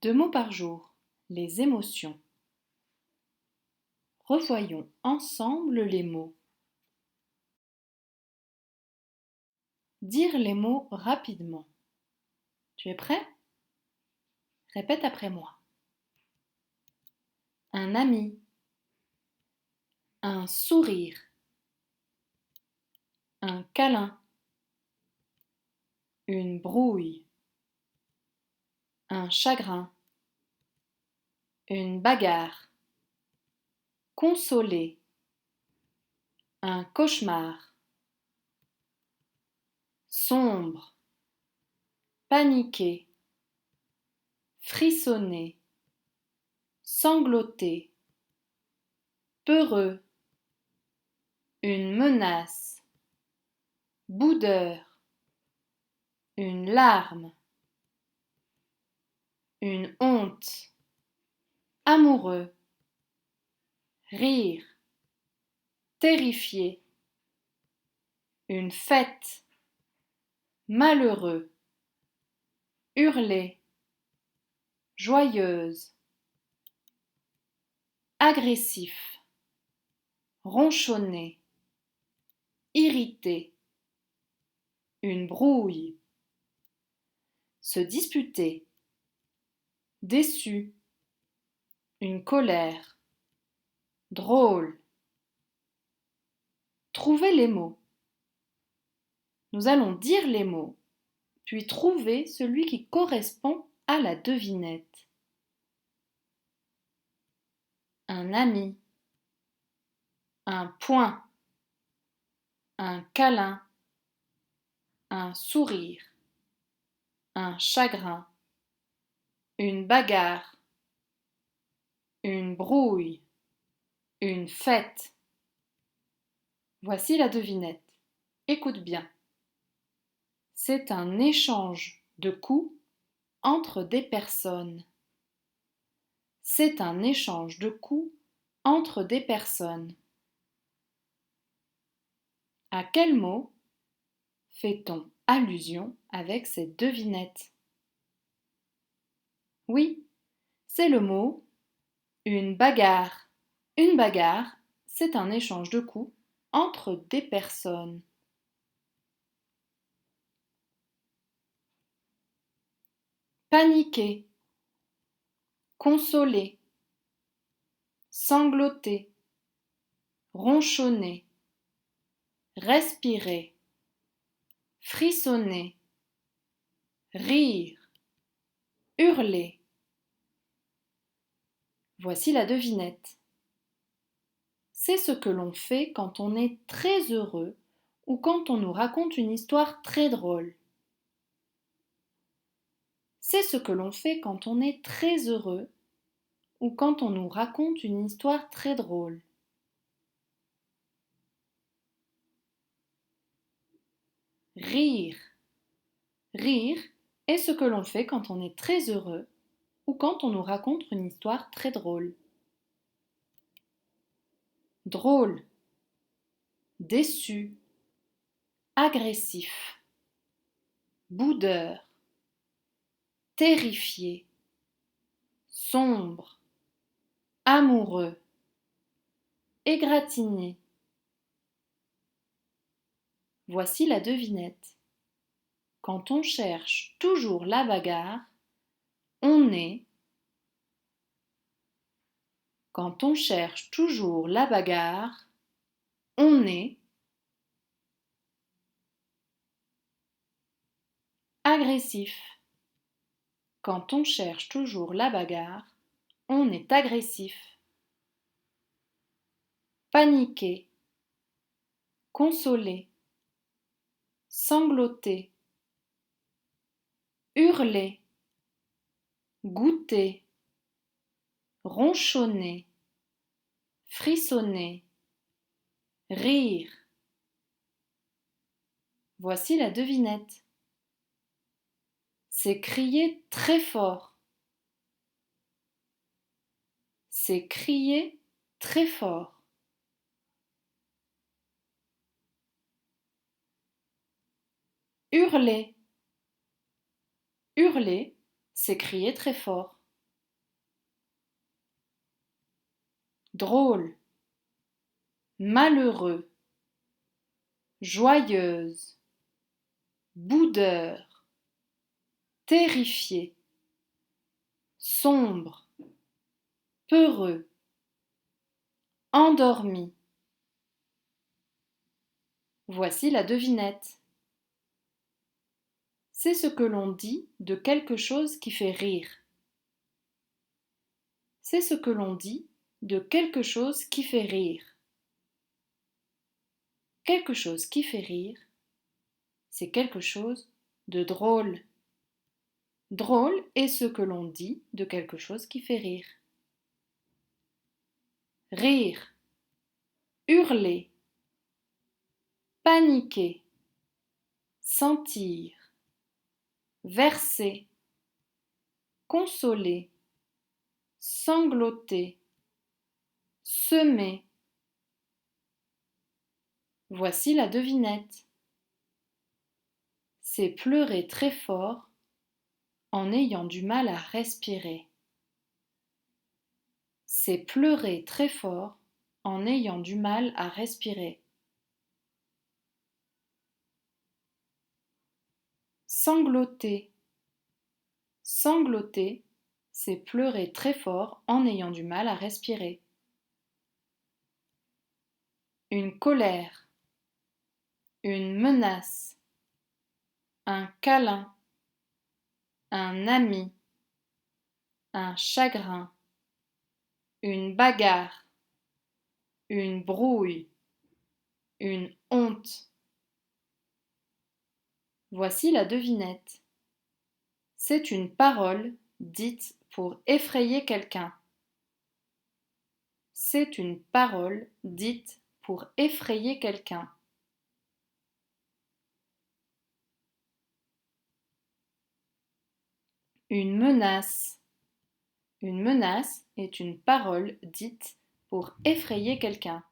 Deux mots par jour. Les émotions. Revoyons ensemble les mots. Dire les mots rapidement. Tu es prêt? Répète après moi. Un ami. Un sourire. Un câlin. Une brouille. Un chagrin. Une bagarre. Consoler. Un cauchemar. Sombre. Paniquer. Frissonner. Sangloter. Peureux. Une menace. Boudeur. Une larme. Une honte. Amoureux. Rire. Terrifié. Une fête. Malheureux. Hurler. Joyeuse. Agressif. Ronchonner. Irrité. Une brouille. Se disputer. Déçu. Une colère. Drôle. Trouvez les mots. Nous allons dire les mots, puis trouver celui qui correspond à la devinette. Un ami. Un poing. Un câlin. Un sourire. Un chagrin. Une bagarre. Une brouille. Une fête. Voici la devinette. Écoute bien. C'est un échange de coups entre des personnes. C'est un échange de coups entre des personnes. À quel mot fait-on allusion avec cette devinette? Oui, c'est le mot une bagarre. Une bagarre, c'est un échange de coups entre des personnes. Paniquer. Consoler. Sangloter. Ronchonner. Respirer. Frissonner. Rire. Hurler. Voici la devinette. C'est ce que l'on fait quand on est très heureux ou quand on nous raconte une histoire très drôle. C'est ce que l'on fait quand on est très heureux ou quand on nous raconte une histoire très drôle. Rire. Rire est ce que l'on fait quand on est très heureux ou quand on nous raconte une histoire très drôle. Drôle. Déçu. Agressif. Boudeur. Terrifié. Sombre. Amoureux. Égratigné. Voici la devinette. Quand on cherche toujours la bagarre, on est. Quand on cherche toujours la bagarre, on est agressif. Quand on cherche toujours la bagarre, on est agressif. Paniquer. Consoler. Sangloter. Hurler. Goûter. Ronchonner. Frissonner. Rire. Voici la devinette. C'est crier très fort. C'est crier très fort. Hurler. Hurler, c'est crier très fort. drôle, malheureux, joyeuse, boudeur, terrifié, sombre, peureux, endormi. Voici la devinette. C'est ce que l'on dit de quelque chose qui fait rire. C'est ce que l'on dit de quelque chose qui fait rire. Quelque chose qui fait rire, c'est quelque chose de drôle. Drôle est ce que l'on dit de quelque chose qui fait rire. Rire, hurler, paniquer, sentir, verser, consoler, sangloter, semer. Voici la devinette. C'est pleurer très fort en ayant du mal à respirer. C'est pleurer très fort en ayant du mal à respirer. Sangloter. Sangloter, c'est pleurer très fort en ayant du mal à respirer. Une colère, une menace, un câlin, un ami, un chagrin, une bagarre, une brouille, une honte. Voici la devinette. C'est une parole dite pour effrayer quelqu'un. C'est une parole dite pour effrayer quelqu'un. Une menace. Une menace est une parole dite pour effrayer quelqu'un.